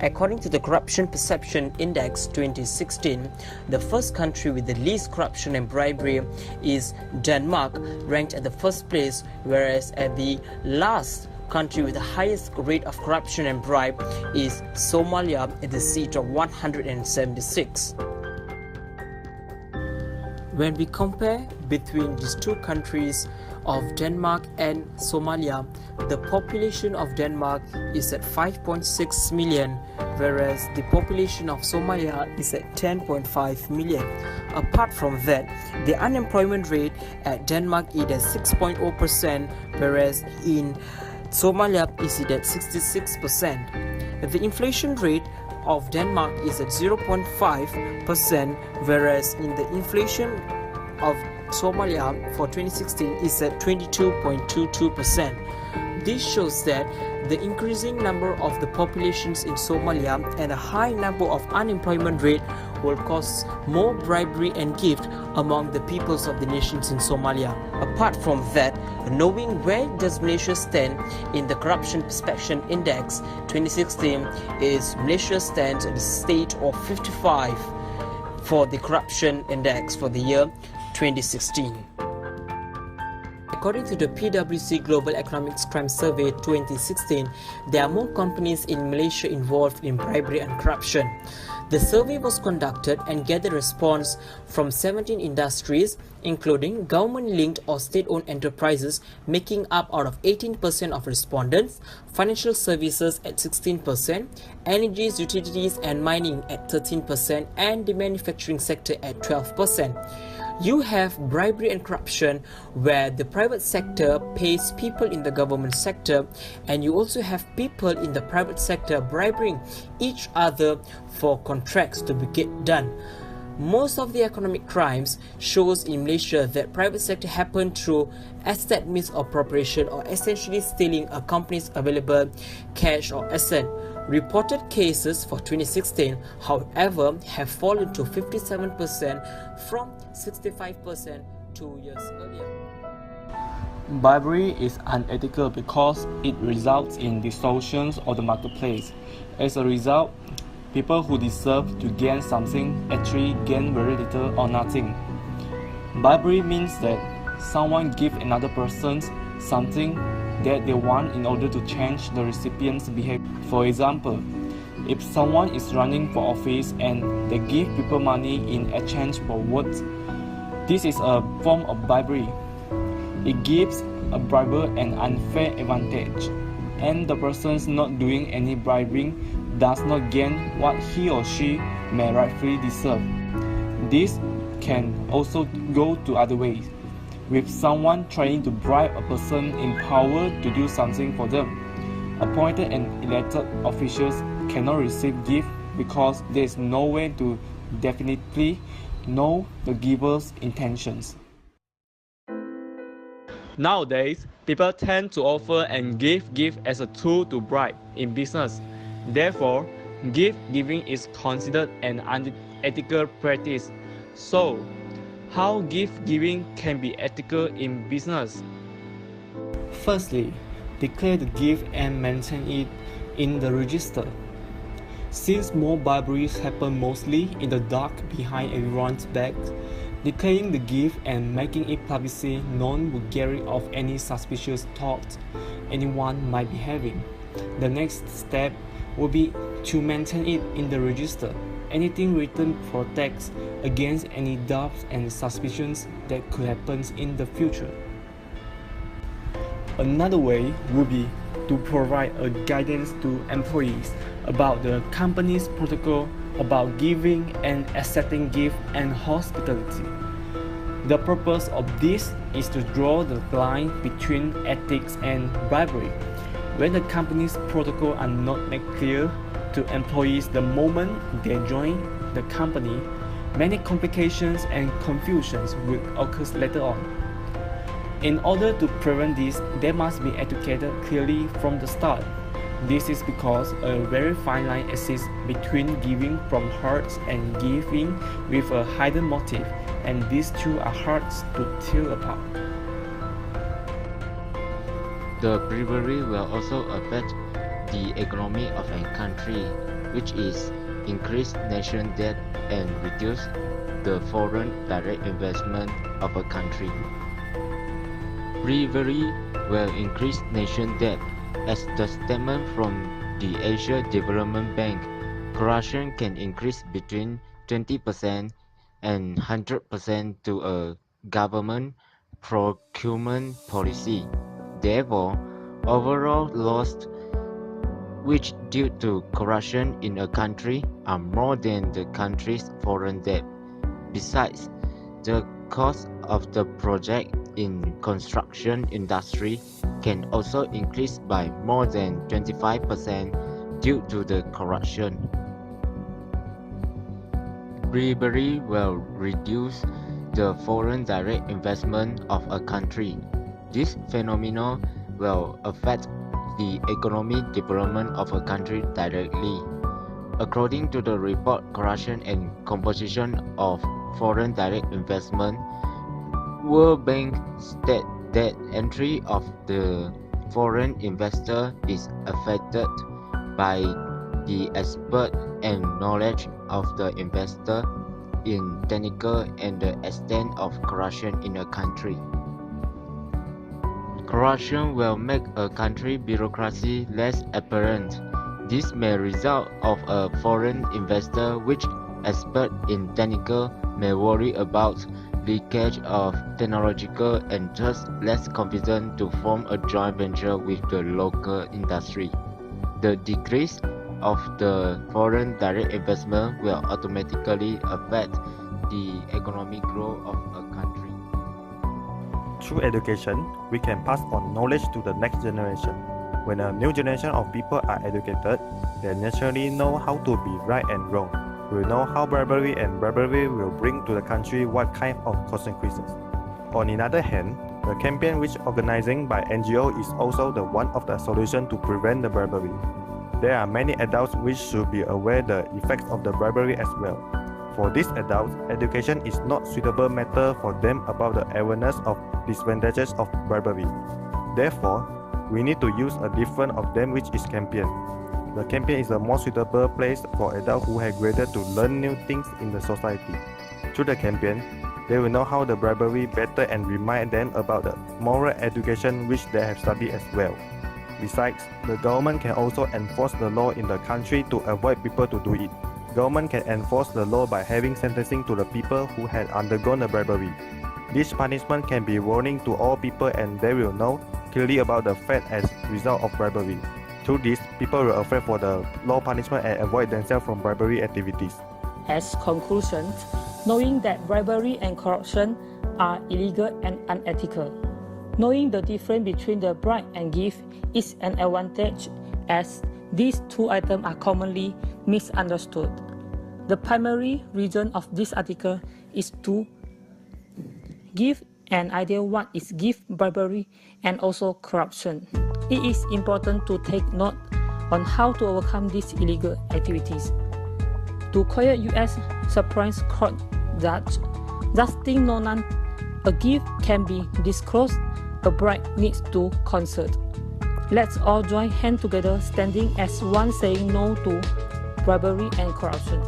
According to the Corruption Perception Index 2016, the first country with the least corruption and bribery is Denmark, ranked at the first place, whereas at the last country with the highest rate of corruption and bribe is Somalia at the seat of 176. When we compare between these two countries of Denmark and Somalia, the population of Denmark is at 5.6 million, whereas the population of Somalia is at 10.5 million. Apart from that, the unemployment rate at Denmark is at 6.0%, whereas in Somalia is at 66%. The inflation rate of Denmark is at 0.5%, whereas in the inflation of Somalia for 2016 is at 22.22%. This shows that the increasing number of the populations in Somalia and a high number of unemployment rate will cause more bribery and gift among the peoples of the nations in Somalia. Apart from that, knowing where does Malaysia stand in the Corruption Perception Index 2016 is Malaysia stands at the state of 55 for the Corruption Index for the year 2016. According to the PwC Global Economics Crime Survey 2016, there are more companies in Malaysia involved in bribery and corruption. The survey was conducted and gathered response from 17 industries, including government-linked or state-owned enterprises, making up out of 18% of respondents, financial services at 16%, energies, utilities and mining at 13%, and the manufacturing sector at 12%. You have bribery and corruption where the private sector pays people in the government sector, and you also have people in the private sector bribing each other for contracts to get done. Most of the economic crimes shows in Malaysia that private sector happen through asset misappropriation or essentially stealing a company's available cash or asset. Reported cases for 2016, however, have fallen to 57% from 65% 2 years earlier. Bribery is unethical because it results in distortions of the marketplace. As a result, people who deserve to gain something actually gain very little or nothing. Bribery means that someone gives another person something that they want in order to change the recipient's behavior. For example, if someone is running for office and they give people money in exchange for votes, this is a form of bribery. It gives a briber an unfair advantage, and the person not doing any bribing does not gain what he or she may rightfully deserve. This can also go to other ways, with someone trying to bribe a person in power to do something for them. Appointed and elected officials cannot receive gifts because there is no way to definitely know the giver's intentions. Nowadays, people tend to offer and give gift as a tool to bribe in business. Therefore, gift giving is considered an unethical practice. So, how gift giving can be ethical in business? Firstly, declare the gift and maintain it in the register. Since more briberies happen mostly in the dark behind everyone's back, declaring the gift and making it publicly known will get rid of any suspicious thoughts anyone might be having. The next step will be to maintain it in the register. Anything written protects against any doubts and suspicions that could happen in the future. Another way would be to provide a guidance to employees about the company's protocol about giving and accepting gift and hospitality. The purpose of this is to draw the line between ethics and bribery. When the company's protocol are not made clear to employees the moment they join the company, many complications and confusions will occur later on. In order to prevent this, they must be educated clearly from the start. This is because a very fine line exists between giving from heart and giving with a hidden motive, and these two are hard to tell apart. The bribery will also affect the economy of a country. which is increase nation debt and reduce the foreign direct investment of a country. Bribery will increase nation debt. As the statement from the Asia Development Bank, corruption can increase between 20% and 100% to a government procurement policy. Therefore, overall loss which due to corruption in a country are more than the country's foreign debt. Besides, the cost of the project in construction industry can also increase by more than 25% due to the corruption. Bribery will reduce the foreign direct investment of a country. This phenomenon will affect the economic development of a country directly. According to the report Corruption and Composition of Foreign Direct Investment, World Bank stated that entry of the foreign investor is affected by the expert and knowledge of the investor in technical and the extent of corruption in a country. Corruption will make a country bureaucracy less apparent. This may result of a foreign investor which expert in technical may worry about leakage of technological and thus less confident to form a joint venture with the local industry. The decrease of the foreign direct investment will automatically affect the economic growth of a country. Through education, we can pass on knowledge to the next generation. When a new generation of people are educated, they naturally know how to be right and wrong. We know how bribery will bring to the country what kind of consequences. On the other hand, the campaign which organizing by NGO is also the one of the solution to prevent the bribery. There are many adults which should be aware the effects of the bribery as well. For these adults, education is not suitable matter for them about the awareness of disadvantages of bribery. Therefore, we need to use a different of them which is campaign. The campaign is a more suitable place for adults who have graduated to learn new things in the society. Through the campaign, they will know how the bribery better and remind them about the moral education which they have studied as well. Besides, the government can also enforce the law in the country to avoid people to do it. Government can enforce the law by having sentencing to the people who had undergone the bribery. This punishment can be warning to all people and they will know clearly about the fact as result of bribery. Through this, people will afraid for the law punishment and avoid themselves from bribery activities. As conclusions, knowing that bribery and corruption are illegal and unethical. Knowing the difference between the bribe and gift is an advantage as these two items are commonly misunderstood. The primary reason of this article is to give an idea what is gift, bribery, and also corruption. It is important to take note on how to overcome these illegal activities. To quote U.S. Supreme Court Judge Justin Nolan, a gift can be disclosed, a bribe needs to consult. Let's all join hands together, standing as one saying no to bribery and corruption.